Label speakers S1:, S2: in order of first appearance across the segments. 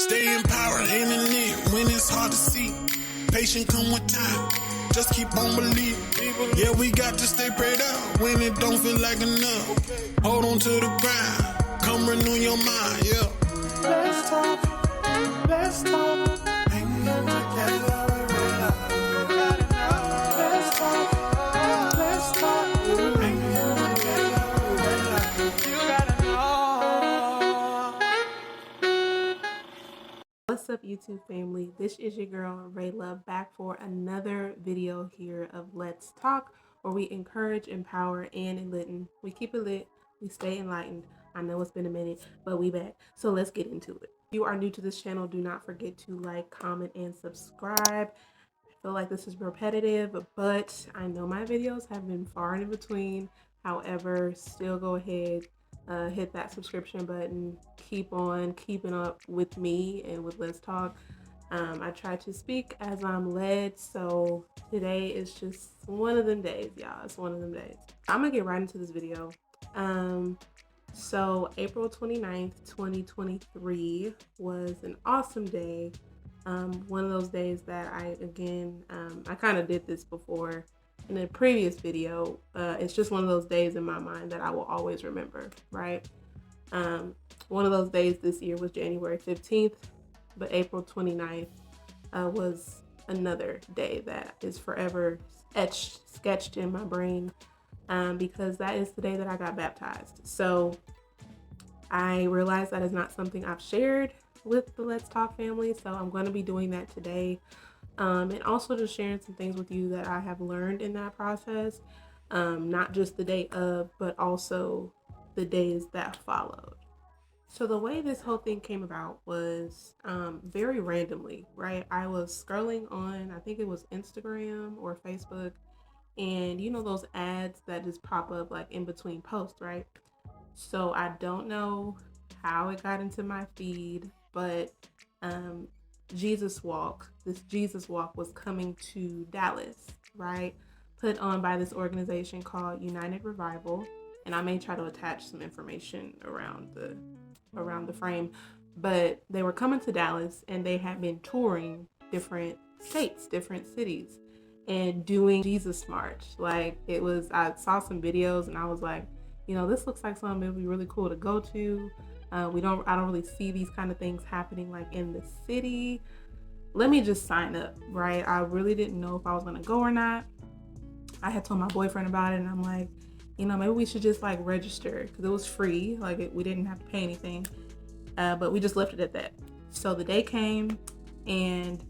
S1: Stay in power, in the net when it's hard to see. Patient come with time, just keep on believing. Yeah, we got to stay prayed up when it don't feel like enough. Hold on to the grind, come renew your mind, yeah. Let's talk, let's talk.
S2: What's up, YouTube family? This is your girl Rayla, back for another video here of Let's Talk, where we encourage, empower, and enlighten. We keep it lit, we stay enlightened. I know it's been a minute, but we back. So let's get into it. If you are new to this channel, do not forget to like, comment, and subscribe. I feel like this is repetitive, but I know my videos have been far and in between. However, still go ahead, hit that subscription button. Keep on keeping up with me and with Let's Talk. I try to speak as I'm led, so today is just one of them days, y'all. It's one of them days. I'm gonna get right into this video. So April 29th, 2023 was an awesome day. One of those days that I kind of did this before in a previous video. It's just one of those days in my mind that I will always remember, right? One of those days this year was January 15th, but April 29th was another day that is forever sketched in my brain, because that is the day that I got baptized. So I realized that is not something I've shared with the Let's Talk family, so I'm going to be doing that today. And also just sharing some things with you that I have learned in that process, not just the day of, but also the days that followed. So the way this whole thing came about was very randomly, right? I was scrolling on, I think it was Instagram or Facebook, and you know those ads that just pop up like in between posts, right? So I don't know how it got into my feed, but this Jesus Walk was coming to Dallas, right? Put on by this organization called United Revival. And I may try to attach some information around the frame, but they were coming to Dallas and they had been touring different states, different cities, and doing Jesus March. Like I saw some videos and I was like, you know, this looks like something that would be really cool to go to. I don't really see these kind of things happening like in the city. Let me just sign up, right? I really didn't know if I was gonna go or not. I had told my boyfriend about it and I'm like, you know, maybe we should just like register, because it was free, like we didn't have to pay anything, but we just left it at that. So the day came and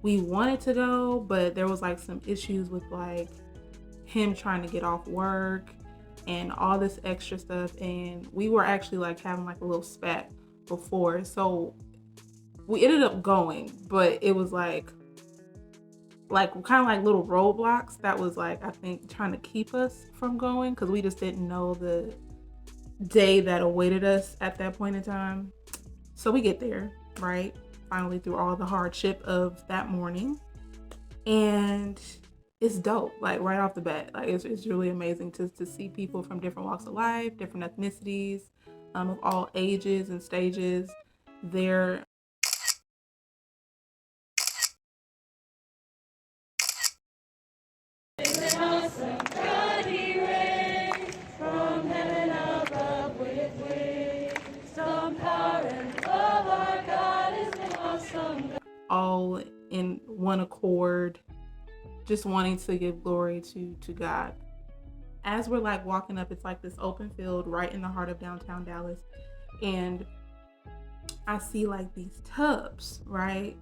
S2: we wanted to go, but there was like some issues with like him trying to get off work and all this extra stuff, and we were actually like having like a little spat before, so we ended up going, but it was like kind of like little roadblocks that was like, I think, trying to keep us from going, because we just didn't know the day that awaited us at that point in time. So we get there, right? Finally, through all the hardship of that morning, and it's dope, like right off the bat. Like it's really amazing to see people from different walks of life, different ethnicities, of all ages and stages there. All in one accord, just wanting to give glory to God. As we're like walking up, it's like this open field right in the heart of downtown Dallas, and I see like these tubs, right?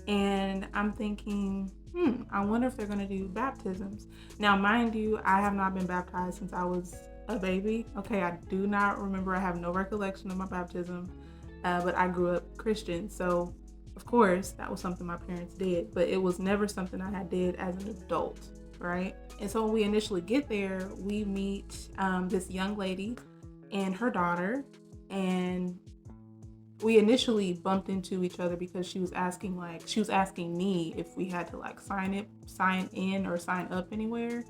S2: And I'm thinking, I wonder if they're gonna do baptisms. Now, mind you, I have not been baptized since I was a baby. Okay, I do not remember, I have no recollection of my baptism, but I grew up Christian, so of course that was something my parents did, but it was never something I had did as an adult, right? And so when we initially get there, we meet this young lady and her daughter, and we initially bumped into each other because she was asking me if we had to like sign in or sign up anywhere,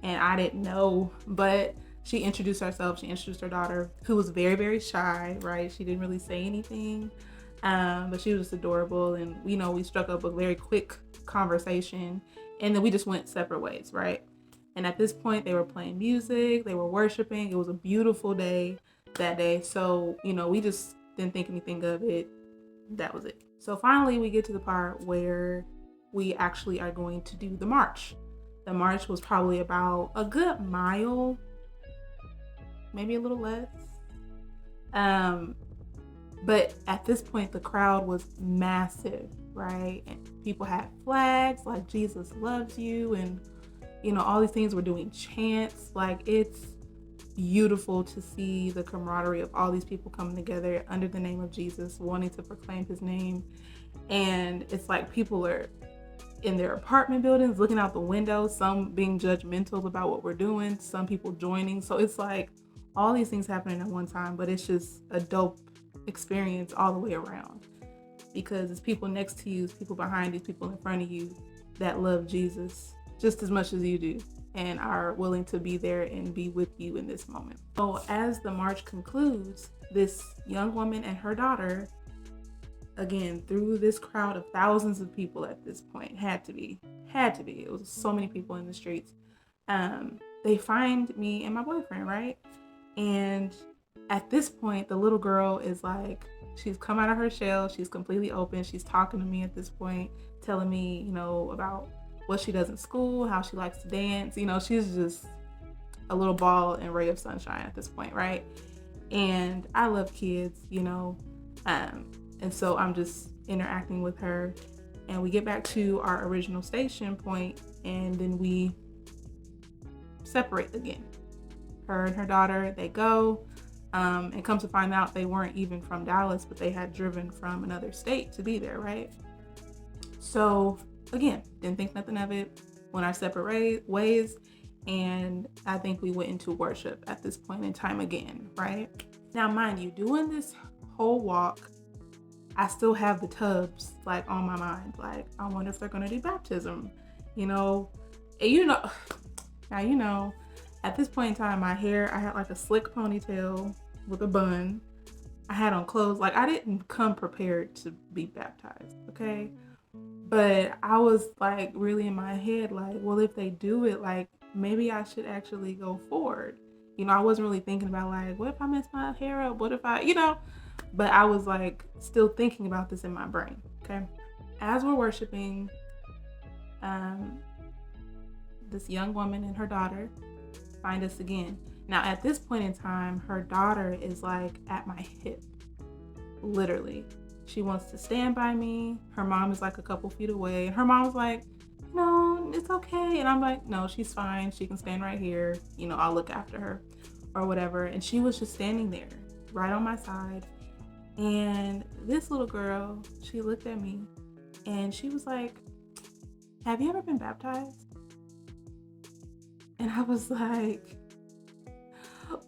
S2: and I didn't know, but she introduced herself. She introduced her daughter, who was very, very shy, right? She didn't really say anything. But she was just adorable. And, you know, we struck up a very quick conversation, and then we just went separate ways, right? And at this point, they were playing music, they were worshiping. It was a beautiful day that day. So, you know, we just didn't think anything of it. That was it. So finally, we get to the part where we actually are going to do the march. The march was probably about a good mile, maybe a little less. But at this point, the crowd was massive, right? And people had flags like Jesus loves you, and, you know, all these things. Were doing chants. Like, it's beautiful to see the camaraderie of all these people coming together under the name of Jesus, wanting to proclaim his name. And it's like people are in their apartment buildings looking out the window, some being judgmental about what we're doing, some people joining. So it's like all these things happening at one time, but it's just a dope experience all the way around, because it's people next to you, it's people behind you, people in front of you that love Jesus just as much as you do and are willing to be there and be with you in this moment. So as the march concludes, this young woman and her daughter, again, through this crowd of thousands of people at this point, had to be, it was so many people in the streets, they find me and my boyfriend, right? And at this point, the little girl is like, she's come out of her shell, she's completely open, she's talking to me at this point, telling me, you know, about what she does in school, how she likes to dance. You know, she's just a little ball and ray of sunshine at this point, right? And I love kids, you know, and so I'm just interacting with her, and we get back to our original station point, and then we separate again. Her and her daughter, they go, and come to find out they weren't even from Dallas, but they had driven from another state to be there, right? So again, didn't think nothing of it, went our separate ways, and I think we went into worship at this point in time again, right? Now, mind you, doing this whole walk, I still have the tubs like on my mind. Like, I wonder if they're gonna do baptism, you know? And you know, at this point in time, my hair, I had like a slick ponytail with a bun. I had on clothes. Like, I didn't come prepared to be baptized, okay? But I was like really in my head, like, well, if they do it, like, maybe I should actually go forward. You know, I wasn't really thinking about like, what if I mess my hair up? What if I, you know? But I was like still thinking about this in my brain, okay? As we're worshiping, this young woman and her daughter find us again. Now, at this point in time, her daughter is like at my hip, literally. She wants to stand by me. Her mom is like a couple feet away. Her mom's like, no, it's okay. And I'm like, no, she's fine. She can stand right here. You know, I'll look after her or whatever. And she was just standing there right on my side. And this little girl, she looked at me and she was like, have you ever been baptized? And I was like,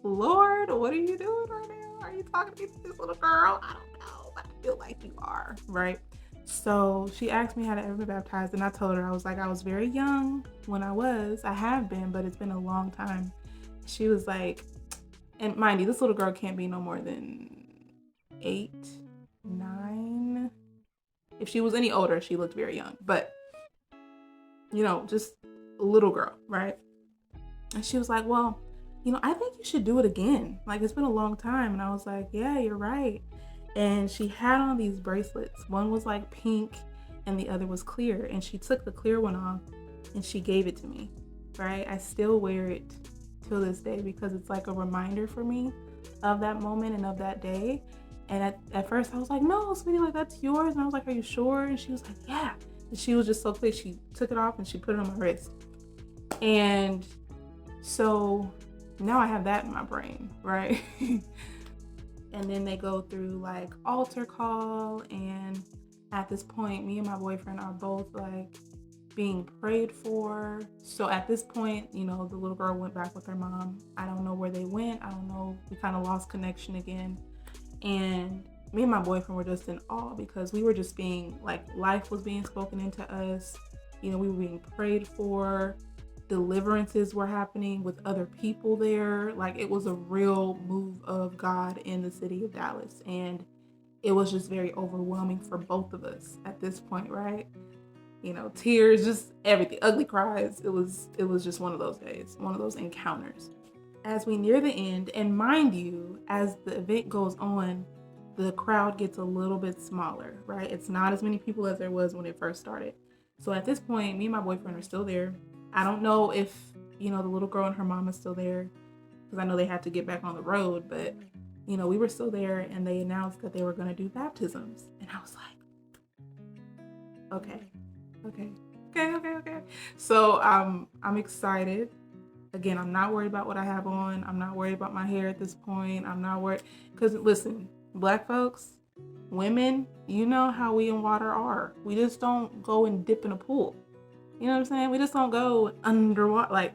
S2: Lord, what are you doing right now? Are you talking to me to this little girl? I don't know, but I feel like you are, right? So she asked me how to ever be baptized, and I told her, I was like, I was very young when I have been, but it's been a long time. She was like, and mind you, this little girl can't be no more than 8, 9. If she was any older, she looked very young, but you know, just a little girl, right? And she was like, well, you know, I think you should do it again. Like, it's been a long time. And I was like, yeah, you're right. And she had on these bracelets. One was like pink and the other was clear. And she took the clear one off and she gave it to me, right? I still wear it till this day because it's like a reminder for me of that moment and of that day. And at first I was like, no, sweetie, like, that's yours. And I was like, are you sure? And she was like, yeah. And she was just so clear. She took it off and she put it on my wrist. And so now I have that in my brain, right? And then they go through like altar call. And at this point, me and my boyfriend are both like being prayed for. So at this point, you know, the little girl went back with her mom. I don't know where they went. I don't know. We kind of lost connection again. And me and my boyfriend were just in awe because we were just being like, life was being spoken into us. You know, we were being prayed for. Deliverances were happening with other people there. Like, it was a real move of God in the city of Dallas. And it was just very overwhelming for both of us at this point, right? You know, tears, just everything, ugly cries. It was just one of those days, one of those encounters. As we near the end, and mind you, as the event goes on, the crowd gets a little bit smaller, right? It's not as many people as there was when it first started. So at this point, me and my boyfriend are still there. I don't know if, you know, the little girl and her mom is still there, because I know they had to get back on the road, but, you know, we were still there, and they announced that they were going to do baptisms. And I was like, okay. So I'm excited. Again, I'm not worried about what I have on. I'm not worried about my hair at this point. I'm not worried, because listen, Black folks, women, you know how we in water are. We just don't go and dip in a pool. You know what I'm saying? We just don't go underwater.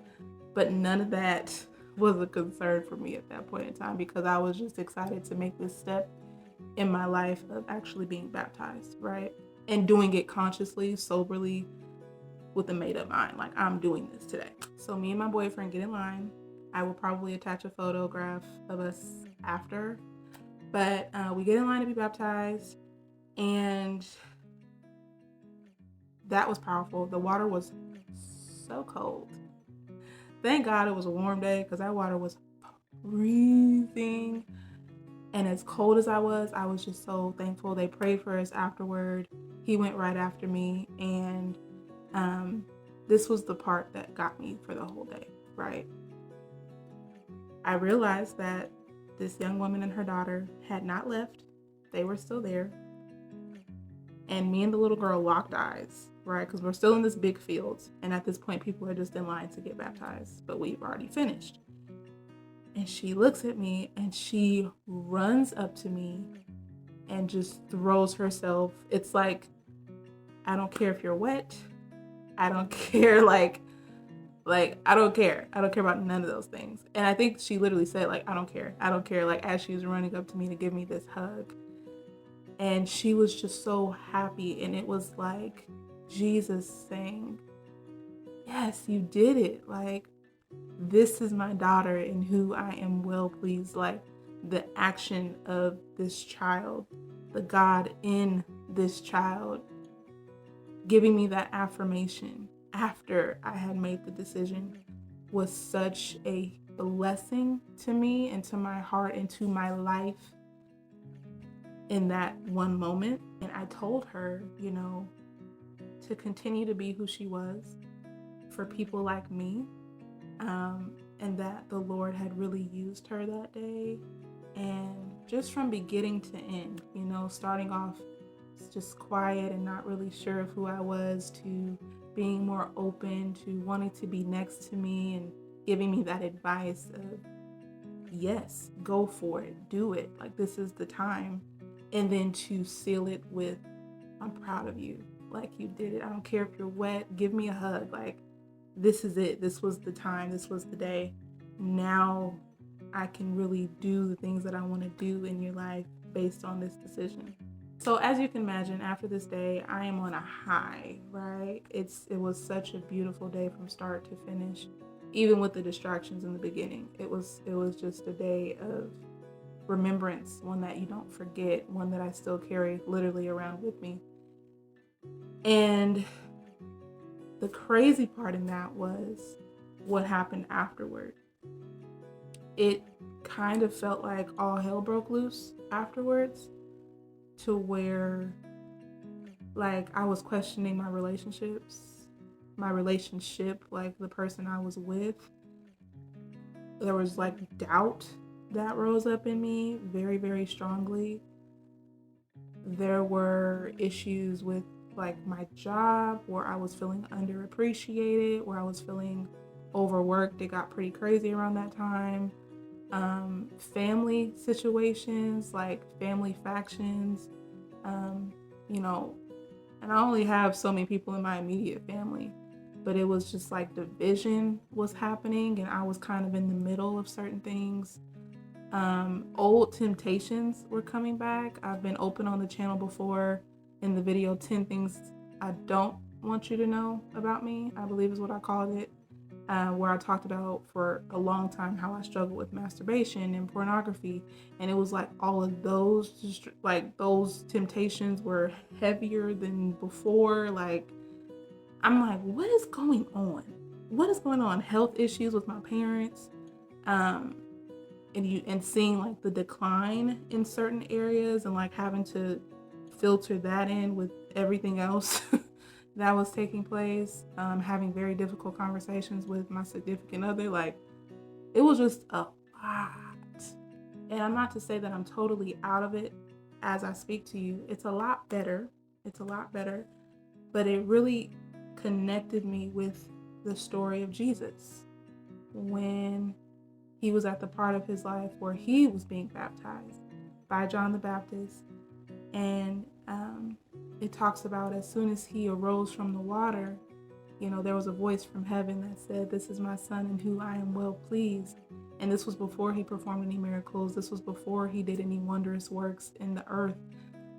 S2: But none of that was a concern for me at that point in time, because I was just excited to make this step in my life of actually being baptized, right? And doing it consciously, soberly, with a made up mind. Like, I'm doing this today. So me and my boyfriend get in line. I will probably attach a photograph of us after. But we get in line to be baptized, and that was powerful. The water was so cold. Thank God it was a warm day, because that water was freezing. And as cold as I was just so thankful. They prayed for us afterward. He went right after me, and this was the part that got me for the whole day, right? I realized that this young woman and her daughter had not left. They were still there. And me and the little girl locked eyes, right? Because we're still in this big field. And at this point, people are just in line to get baptized, but we've already finished. And she looks at me, and she runs up to me and just throws herself. It's like, I don't care if you're wet. I don't care, like, I don't care. I don't care about none of those things. And I think she literally said, like, I don't care. Like, as she was running up to me to give me this hug. And she was just so happy. And it was like Jesus saying, yes, you did it. Like, this is my daughter in who I am well pleased. Like, the action of this child, the God in this child, giving me that affirmation after I had made the decision was such a blessing to me and to my heart and to my life in that one moment. And I told her, you know, to continue to be who she was for people like me, and that the Lord had really used her that day. And just from beginning to end, you know, starting off just quiet and not really sure of who I was, to being more open, to wanting to be next to me and giving me that advice of, yes, go for it, do it, like, this is the time. And then to seal it with, I'm proud of you, like, you did it. I don't care if you're wet, give me a hug. Like, this is it. This was the time. This was the day. Now I can really do the things that I want to do in your life based on this decision. So as you can imagine, after this day, I am on a high, right? It was such a beautiful day from start to finish, even with the distractions in the beginning. It was just a day of remembrance, one that you don't forget, one that I still carry literally around with me. And the crazy part in that was what happened afterward. It kind of felt like all hell broke loose afterwards, to where, like, I was questioning my relationship, like the person I was with. There was like doubt that rose up in me very, very strongly. There were issues with, like, my job, where I was feeling underappreciated, where I was feeling overworked. It got pretty crazy around that time. Family situations, like family factions, you know, and I only have so many people in my immediate family, but it was just like division was happening, and I was kind of in the middle of certain things. Old temptations were coming back. I've been open on the channel before in the video 10 things I don't want you to know about me, I believe is what I called it. where I talked about for a long time how I struggled with masturbation and pornography. And it was like all of those, like those temptations were heavier than before. Like, I'm like, what is going on? What is going on? Health issues with my parents. And seeing like the decline in certain areas and like having to filter that in with everything else that was taking place, having very difficult conversations with my significant other. Like, it was just a lot. And I'm not to say that I'm totally out of it as I speak to you. It's a lot better. It's a lot better. But it really connected me with the story of Jesus when he was at the part of his life where he was being baptized by John the Baptist. And it talks about as soon as he arose from the water, there was a voice from heaven that said, "This is my son in whom I am well pleased." And this was before he performed any miracles. This was before he did any wondrous works in the earth.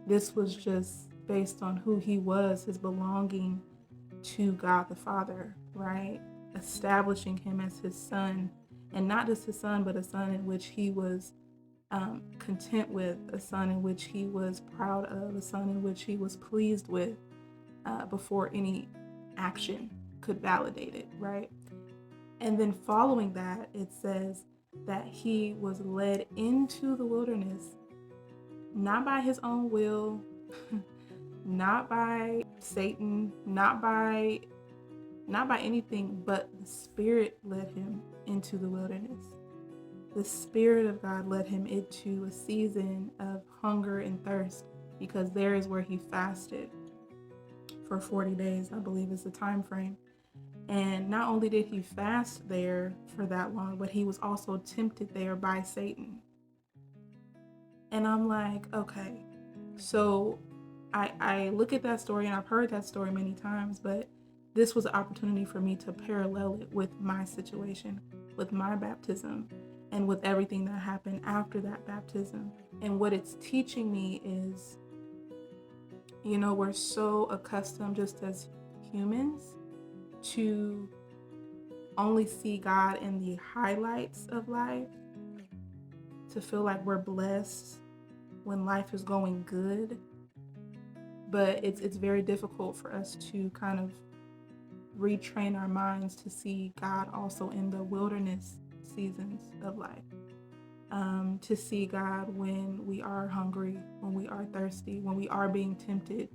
S2: This was just based on who he was, his belonging to God the Father, right? Establishing him as his son, and not just his son, but a son in which he was content with, a son in which he was proud of, a son in which he was pleased with, before any action could validate it, right? And then following that, it says that he was led into the wilderness, not by his own will, not by Satan, not by anything, but the Spirit led him into the wilderness. The Spirit of God led him into a season of hunger and thirst, because there is where he fasted for 40 days, I believe is the time frame. And not only did he fast there for that long, but he was also tempted there by Satan. And I'm like, okay, so I look at that story, and I've heard that story many times, but this was an opportunity for me to parallel it with my situation, with my baptism, and with everything that happened after that baptism. And what it's teaching me is, we're so accustomed just as humans to only see God in the highlights of life, to feel like we're blessed when life is going good. But it's very difficult for us to kind of retrain our minds to see God also in the wilderness seasons of life. To see God when we are hungry, when we are thirsty, when we are being tempted.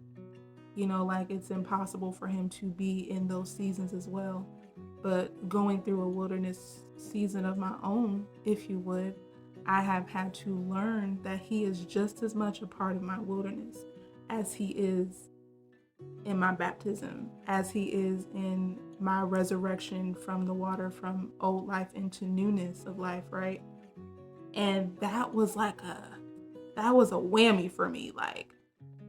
S2: Like, it's impossible for him to be in those seasons as well. But going through a wilderness season of my own, if you would, I have had to learn that he is just as much a part of my wilderness as he is in my baptism, as he is in my resurrection from the water, from old life into newness of life, right? And that was a whammy for me. Like,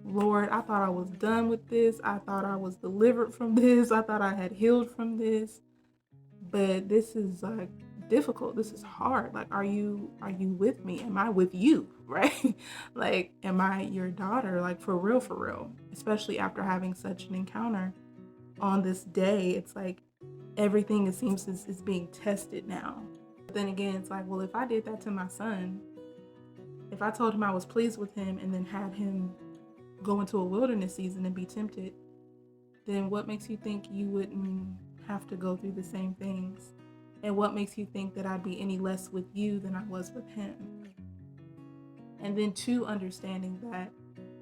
S2: Lord, I thought I was done with this. I thought I was delivered from this. I thought I had healed from this. But this is like difficult. This is hard. Like, are you with me? Am I with you? Right? Like, am I your daughter? Like, for real. Especially after having such an encounter on this day. It's like everything, it seems, is being tested now. But then again, it's like, well, if I did that to my son, if I told him I was pleased with him and then had him go into a wilderness season and be tempted, then what makes you think you wouldn't have to go through the same things? And what makes you think that I'd be any less with you than I was with him? And then two, understanding that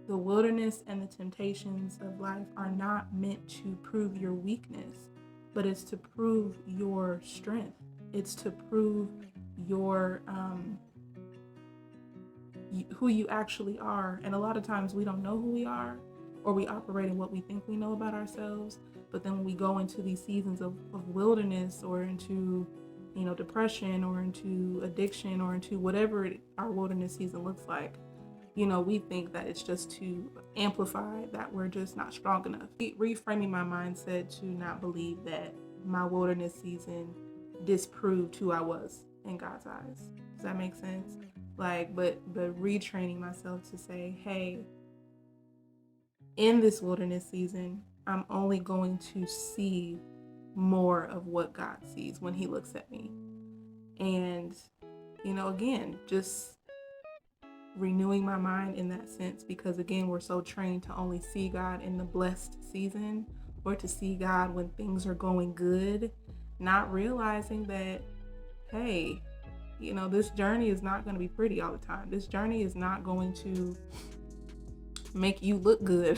S2: the wilderness and the temptations of life are not meant to prove your weakness, but it's to prove your strength. It's to prove your who you actually are. And a lot of times we don't know who we are, or we operate in what we think we know about ourselves. But then when we go into these seasons of wilderness, or into depression, or into addiction, or into whatever our wilderness season looks like, we think that it's just to amplify that we're just not strong enough. Reframing my mindset to not believe that my wilderness season disproved who I was in God's eyes. Does that make sense? Like, but retraining myself to say, hey, in this wilderness season, I'm only going to see more of what God sees when he looks at me. And, again, just renewing my mind in that sense, because again, we're so trained to only see God in the blessed season, or to see God when things are going good, not realizing that, hey, this journey is not going to be pretty all the time. This journey is not going to make you look good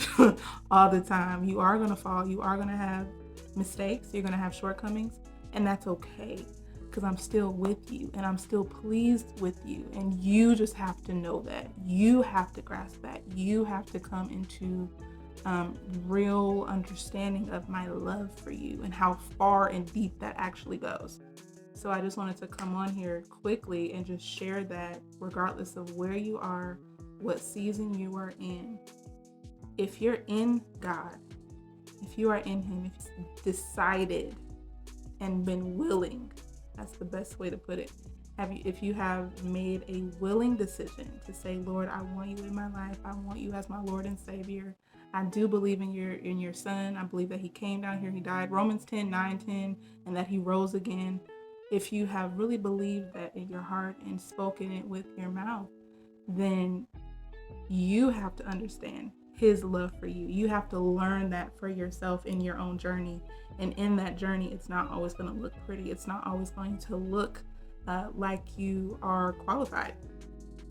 S2: all the time. You are going to fall. You are going to have mistakes. You're going to have shortcomings, and that's okay, because I'm still with you and I'm still pleased with you. And you just have to know that. You have to grasp that. You have to come into real understanding of my love for you and how far and deep that actually goes. So I just wanted to come on here quickly and just share that, regardless of where you are, what season you are in, if you're in God, if you are in him, if you've decided and been willing, that's the best way to put it. If you have made a willing decision to say, Lord, I want you in my life. I want you as my Lord and Savior. I do believe in your son. I believe that he came down here, he died, Romans 10:9-10, and that he rose again. If you have really believed that in your heart and spoken it with your mouth, then you have to understand his love for you. You have to learn that for yourself in your own journey. And in that journey, it's not always going to look pretty. It's not always going to look like you are qualified.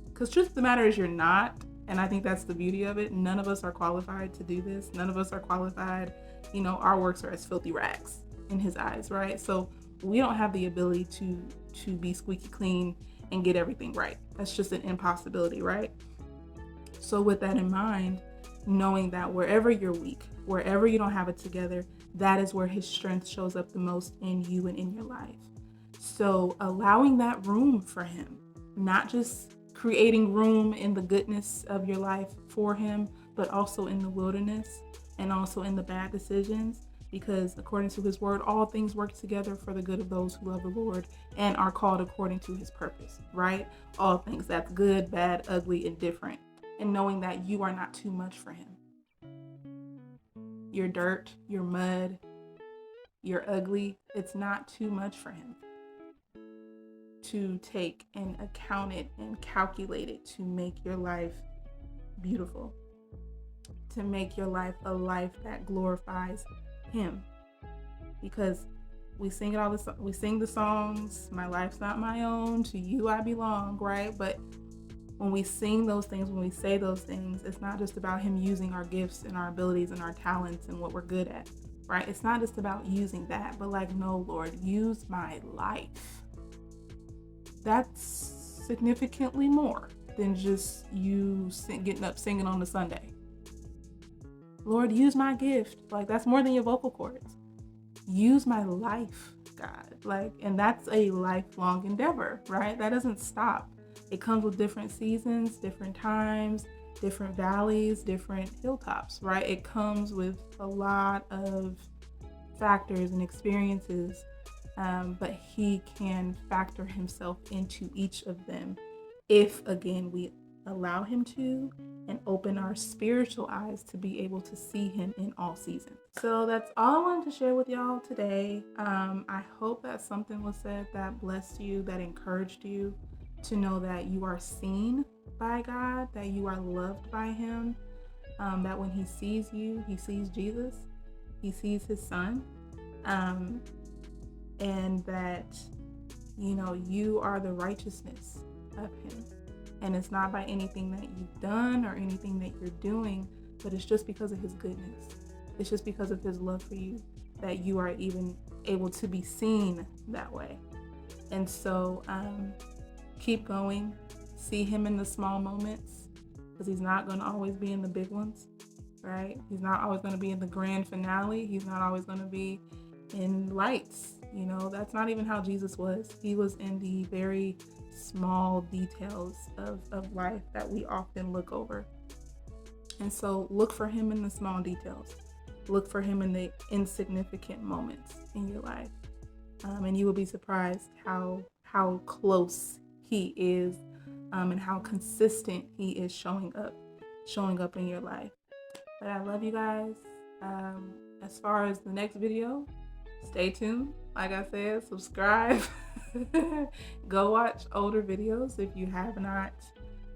S2: Because truth of the matter is, you're not. And I think that's the beauty of it. None of us are qualified to do this. None of us are qualified. Our works are as filthy rags in his eyes, right? So we don't have the ability to be squeaky clean and get everything right. That's just an impossibility, right? So with that in mind, knowing that wherever you're weak, wherever you don't have it together, that is where his strength shows up the most in you and in your life. So allowing that room for him, not just creating room in the goodness of your life for him, but also in the wilderness and also in the bad decisions, because according to his word, all things work together for the good of those who love the Lord and are called according to his purpose, right? All things, that's good, bad, ugly, and different. And knowing that you are not too much for him. You're dirt, you're mud, you're ugly. It's not too much for him to take and account it and calculate it to make your life beautiful, to make your life a life that glorifies him. Because we sing it all we sing the songs, my life's not my own, to you I belong, right? But when we sing those things, when we say those things, it's not just about him using our gifts and our abilities and our talents and what we're good at, right? It's not just about using that, but like, no, Lord, use my life. That's significantly more than just you getting up singing on a Sunday. Lord, use my gift. Like, that's more than your vocal cords. Use my life, God. And that's a lifelong endeavor, right? That doesn't stop. It comes with different seasons, different times, different valleys, different hilltops, right? It comes with a lot of factors and experiences, but he can factor himself into each of them if, again, we allow him to and open our spiritual eyes to be able to see him in all seasons. So that's all I wanted to share with y'all today. I hope that something was said that blessed you, that encouraged you to know that you are seen by God, that you are loved by him, that when he sees you, he sees Jesus, he sees his son, and that, you are the righteousness of him. And it's not by anything that you've done or anything that you're doing, but it's just because of his goodness. It's just because of his love for you that you are even able to be seen that way. And so keep going. See him in the small moments, because he's not going to always be in the big ones, right? He's not always going to be in the grand finale. He's not always going to be in lights. That's not even how Jesus was. He was in the very small details of life that we often look over. And so look for him in the small details. Look for him in the insignificant moments in your life. And you will be surprised how close he is, and how consistent he is showing up in your life. But I love you guys. As far as the next video, stay tuned. Like I said, subscribe. Go watch older videos if you have not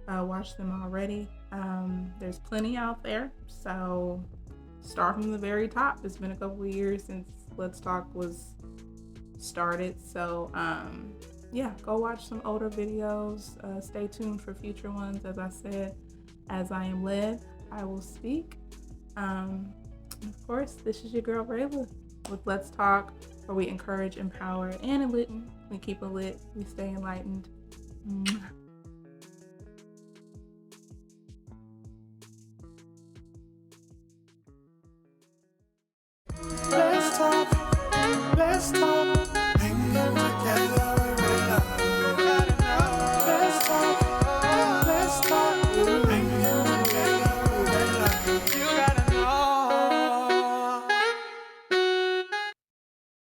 S2: watched them already. There's plenty out there, so start from the very top. It's been a couple of years since Let's Talk was started, so yeah, go watch some older videos. Stay tuned for future ones. As I said, as I am led, I will speak. Of course, this is your girl Rayla with Let's Talk, where we encourage, empower, and enlighten. We keep it lit. We stay enlightened.